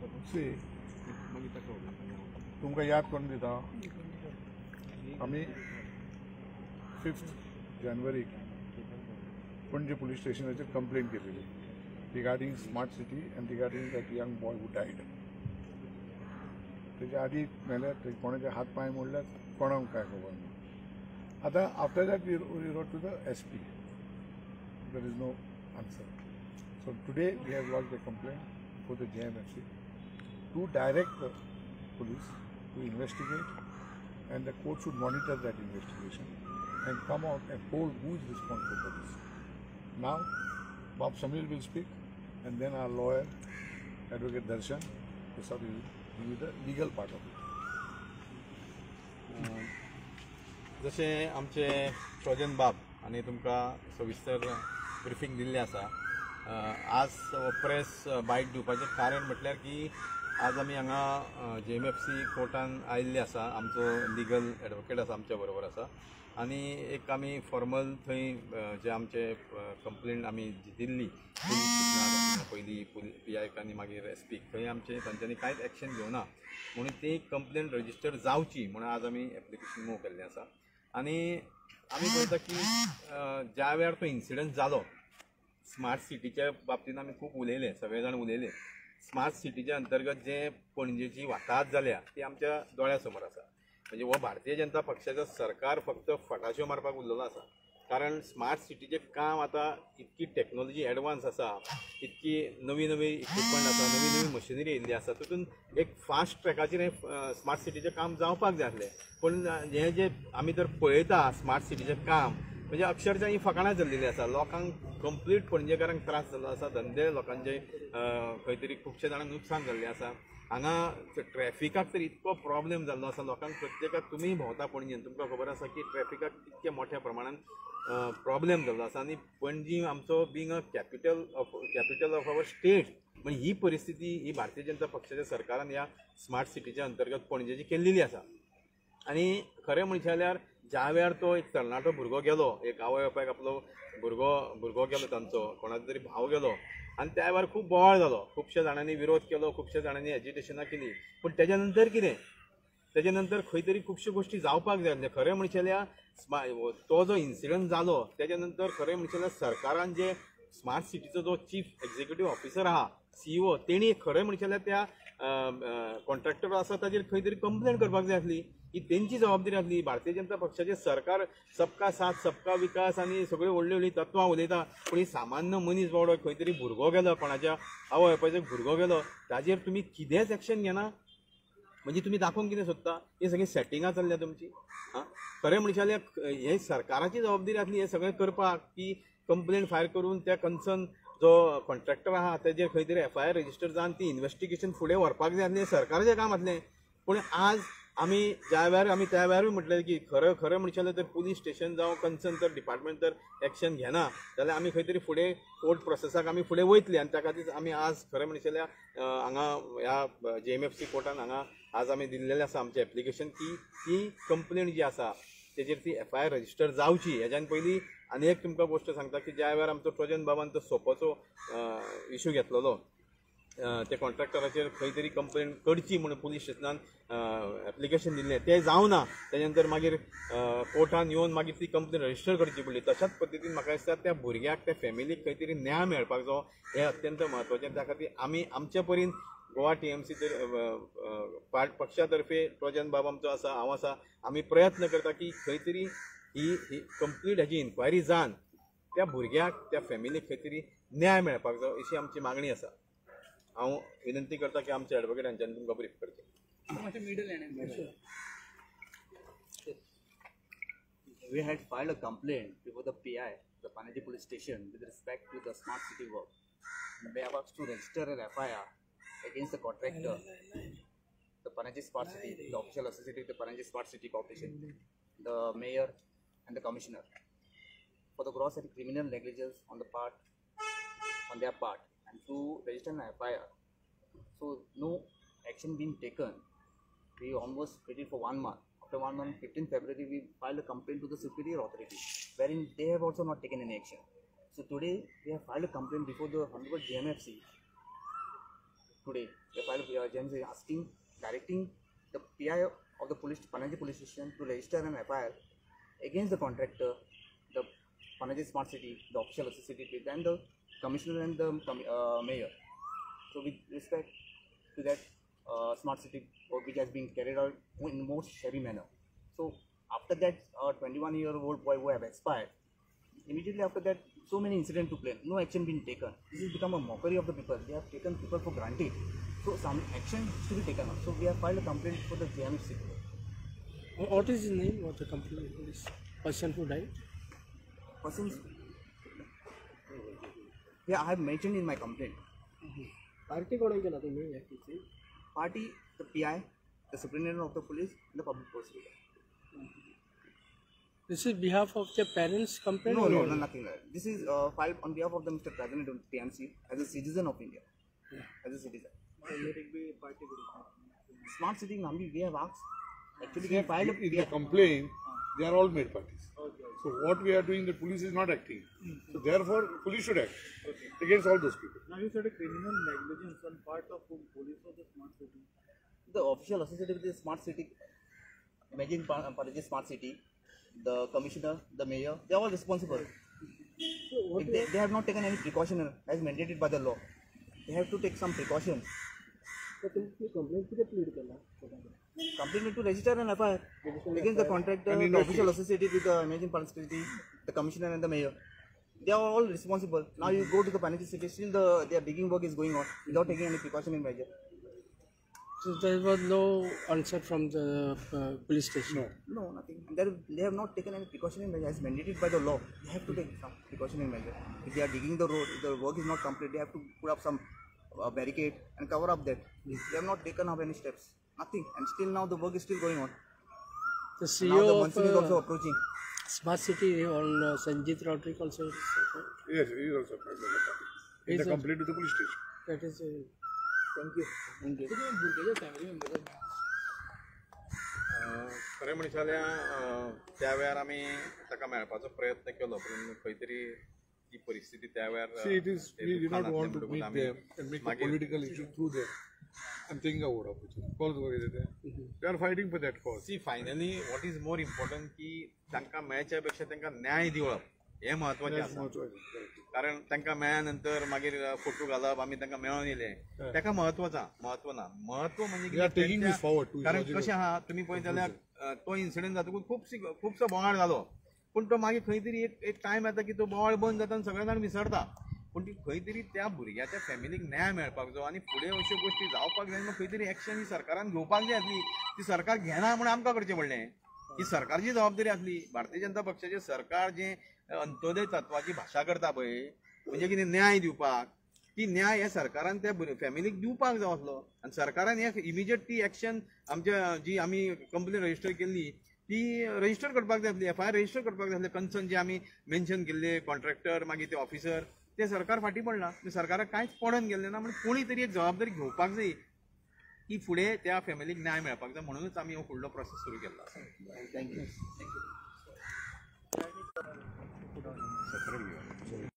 सी तुमकां याद करून दिता आमी 5 जानेवारी पणजे पुलीस स्टेशनाचेर कंप्लेंट केलेली regarding smart city and regarding that young boy who died. तेच्या आधी मेल्यात कोणाचे हात पांय मोडल्यात कोणाक काय खबर ना. आता after that we wrote to the SP. There is no answer. So today we have lodged a complaint for the JMFC to direct the police to investigate, and the court should monitor that investigation and come out and hold who is responsible for this. Now, Bob Samir will speak, and then our lawyer, Advocate Darshan Prasad, will give you the legal part of it. जसे आमचे Trojan बाब आणि तुमकां सविस्तर briefing दिल्लें आसा. आज press बायट दिवपाचें कारण म्हटल्यार की आज आमी हांगा JMFC कोर्टान आयिल्ले आसा. आमचो लिगल एडवोकेट आसा आमच्या बरोबर आसा आनी एक आमी फॉर्मल थंय जे आमचे कंप्लेंट आमी दिल्ली पयलीं PIक आनी मागीर SP थंय आमचे तांच्यांनी कांयच एक्शन घेवना म्हणून ती कंप्लेंट रजिस्टर जावची म्हणून आज आमी एप्लिकेशन मूव केल्लें आसा. आनी आमी पळयता की ज्या वेळार तो इन्सिडंट जालो स्मार्ट सिटीच्या बाबतींत आमी खूब उलयले, सगळे जाण उलयले. स्मार्ट सिटीच्या अंतर्गत जे पणजेची वाताहत जाल्या ती आमच्या दोळ्या समोर आसा. म्हणजे हो भारतीय जनता पक्षाचो सरकार फक्त फटाश्यो मारपाक उरलेलो आसा. कारण स्मार्ट सिटीचें काम आतां इतकी टॅक्नॉलॉजी एडवान्स आसा, इतकी नवी नवी इक्विपमेंट आसा, नवी नवी मशिनरी येयल्ली आसा, तातूंत एक फास्ट ट्रॅकाचेर हें स्मार्ट सिटीचें काम जावपाक जाय आसलें. पूण हें जे आमी तर पळयता स्मार्ट सिटीचें काम म्हणजे अक्षरशः ही फकाणां चल्लेली आसा. लोकांक कंप्लीट पणजेकारांक त्रास जाल्लो आसा. धंदे लोकांचे खंय तरी खुबशे जाणांक नुकसान जाल्लें आसा. हांगा ट्रॅफिकाक तर इतको प्रॉब्लेम जाल्लो आसा. लोकांक प्रत्येकाक तुमी भोंवता पणजेन तुमकां खबर आसा की ट्रॅफिकाक इतक्या मोठ्या प्रमाणान प्रॉब्लेम जाल्लो आसा. आनी पणजी आमचो being a capital of our state म्हणजे ही परिस्थिती ही भारतीय जनता पक्षाच्या सरकारान ह्या स्मार्ट सिटीच्या अंतर्गत पणजेची केल्लेली आसा. आनी खरें म्हणचे जाल्यार ज्या वेळार तो एक तरणाटो भुरगो गेलो, एक आवय बापायक आपलो भुरगो गेलो तांचो, कोणाचो तरी भाव गेलो आनी त्या वेळार खूब बोवाळ जालो. खुबशे जाणांनी विरोध केलो, खुबशे जाणांनी एजिटेशनां केली. पूण तेज्या नंतर कितें? तेज्या नंतर खंय तरी खुबश्यो गोश्टी जावपाक जाय आसल्यो. खरें म्हणचे जाल्यार तो जो इन्सिडंट जालो तेज्या नंतर खरें म्हणचे जाल्यार सरकारान जे स्मार्ट सिटीचो जो चीफ एक्झिक्युटीव ऑफिसर आहा CEO तेणी खरें म्हणचे जाल्यार त्या कॉन्ट्रॅक्टर आसा ताजेर खंय तरी कंप्लेंट करपाक जाय आसली. ही तेंची जबाबदारी आसली. भारतीय जनता पक्षाचे सरकार सबका साथ सबका विकास आनी सगळ्यो व्हडली व्हडली तत्वां उलयता. पूण ही सामान्य मनीस बावडो खंय तरी भुरगो गेलो, कोणाच्या आवय बापायचो भुरगो गेलो, ताजेर तुमी कितेंच एक्शन घेना. म्हणजे तुमी दाखोवंक कितें सोदता? ही सगळी सेटिंगां चल्ल्या तुमची. खरें म्हणचे जाल्यार हे सरकाराची जबाबदारी आसली हें सगळें करपाक की कंप्लेंट फायल करून त्या कन्सर्न जो कॉन्ट्रॅक्टर आहा तेजेर खंय तरी FIR रजिस्टर जावन ती इन्व्हेस्टिगेशन फुडें व्हरपाक जाय आसलें. सरकाराचें काम आसलें. पूण आज आमी ज्या वेळार आमी त्या वेळारूय म्हटलें की खरें म्हणचे जाल्यार तर पुलीस स्टेशन जावं कन्सर्न तर डिपार्टमेंट तर एक्शन घेना जाल्यार आमी खंय तरी फुडें कोर्ट प्रोसेसाक आमी फुडें वयतले. आनी त्या खातीर आमी आज खरें म्हणचे जाल्यार हांगा ह्या JMFC कोर्टान हांगा आज आमी दिल्लेलें आसा आमचें एप्लिकेशन की ती कंप्लेंट जी आसा तेजेर ती FIR रजिस्टर जावची. हेज्यान पयलीं आनी एक तुमकां गोश्ट सांगता की ज्या वेळार आमचो ट्रोजन बाबान तो सोपोचो इशू घेतलेलो त्या कॉन्ट्रॅक्टराचेर खंय तरी कंप्लेंट करची म्हणून पुलीस स्टेशनान एप्लिकेशन दिल्लें तें जावना. तेजे नंतर मागीर कोर्टान येवन मागीर ती कंप्लेंट रजिस्टर करची पडली. तशाच पद्दतीन म्हाका दिसता त्या भुरग्याक त्या फॅमिलीक खंय तरी न्याय मेळपाक जाय हें अत्यंत म्हत्वाचें. त्या खातीर आमी आमचे परीन गोवा TMC पक्षा तर्फे ट्रोजन बाब आमचो आसा, हांव आसा, आमी प्रयत्न करता की खंय तरी ही कंप्लीट हेजी इन्क्वायरी जावन त्या भुरग्याक त्या फॅमिलीक खंय तरी न्याय मेळपाक जाय अशी आमची मागणी आसा. हांव विनंती करता की आमचे एडवोकेट हांच्यानी तुमकां ब्रीफ करचें. We had filed a complaint before the PI, the Panaji police station, with respect to the smart city work. We have asked to register an FIR against the contractor, the Panaji Smart City, the official associated with the Panaji Smart City Corporation, the mayor and the commissioner, for the gross and criminal negligence on their part, and to register an FIR. So no action being taken. We almost waited for 1 month. After 1 month, 15th February, we filed a complaint to the superior authority, wherein they have also not taken any action. So today, we have filed a complaint before the Honorable JMFC today. We filed a urgency asking, directing the PI of the Panaji police station to register an FIR against the contractor, the Panaji Smart City, the official associated and the commissioner and the mayor. So with respect to that smart city work which has been carried out in most shabby manner. So after that 21-year-old boy who have expired, immediately after that so many incidents took place, no action been taken. This has become a mockery of the people. They have taken people for granted. So some action should be taken up. So we have filed a complaint for the JMC. What is the name of the company? This person who died? Persons, yeah, I have mentioned in my complaint. Party कोण केला तुम्ही याची? Party, the PI, the superintendent of the police, and the public prosecutor. This is behalf of the parents' complaint? No, nothing like that. This is filed on behalf of the Mr. President of PMC as a citizen of India. As a citizen. Smart city, Nambi, we have asked. Actually, we have filed a In the complaint, they are all made parties. So what we are doing, the police is not acting. So therefore, police should act against all those people. Now you said a criminal negligence on part of police of the smart city. The official associated with the smart city, imagine Panaji Smart City, the commissioner, the mayor, they are all responsible. If they have not taken any precaution as mandated by the law. They have to take some precautions. तर तुम्ही complaint किती plead केला? Complaint to register an FIR against the contractor, the official associated with the Imagine Panaji City, the commissioner and the mayor. They are all responsible. Now you go to the Panaji City, still their digging work is going on without taking any precautionary measure. So there was no answer from the police station? No, nothing. And they have not taken any precautionary measure as mandated by the law. They have to take some precautionary measure. If they are digging the road, if the work is not complete, they have to put up some barricade and cover up that. They have not taken up any steps. Nothing. And still now the work is still going on. The Now the CEO monsoon is also of approaching. Smart City on Sanjit Rodrick also. Yes, he is also part of the party. In the complaint to the police station. That is Thank you. Thank you. खरें म्हणचे जाल्यार त्या वेळार आमी ताका मेळपाचो प्रयत्न केलो पूण खंय तरी ती परिस्थिती त्या वेळार See, it is, we do not want to meet them and make a political issue through them and think out of it. Cause they are fighting for that cause. See finally what is more important की तांकां मेळच्या पेक्षा तांकां न्याय दिवप हें म्हत्वाचें आसा कारण तांकां मेळ्या नंतर मागीर फोटो घालप आमी तांकां मेळोन येयले ताका म्हत्व ना म्हत्व म्हणजे They are taking this forward to कारण कशें आहा तुमी पळयत जाल्यार तो इन्सिडंट जातकूच खुबसो बोवाळ जालो पूण तो मागीर खंय तरी एक टायम येता की तो बोवाळ बंद जाता आनी सगळे जाण विसरता पूण ती खंय तरी त्या भुरग्याच्या फॅमिलीक न्याय मेळपाक जाय आनी फुडें अश्यो गोश्टी जावपाक जाय खंय तरी एक्शन ही सरकारान घेवपाक जाय आसली ती सरकार घेना म्हण आमकां करचें पडलें ही सरकारची जबाबदारी आसली भारतीय जनता पक्षाचें सरकार जें अंत्योदय तत्वाची भाशा करता पळय म्हणजे कितें न्याय दिवपाक ती न्याय ह्या सरकारान त्या फॅमिलीक दिवपाक जाय आसलो आनी सरकारान एक इमिजिएट ती एक्शन आमच्या जी आमी कंप्लेन रजिस्टर केल्ली ती रजिस्टर करपाक जाय आसली FIR रजिस्टर करपाक जाय आसलें कन्सर्न जे आमी मेन्शन केल्ले कॉन्ट्रॅक्टर मागीर ते ऑफिसर ते सरकार फाटीं पडना सरकाराक कांयच पडोन गेल्लें ना म्हण कोणी तरी एक जबाबदारी घेवपाक जाय की फुडें त्या फॅमिलीक न्याय मेळपाक जाय म्हणूनच आमी हो फुडलो प्रोसेस सुरू केल्लो आसा Thank you.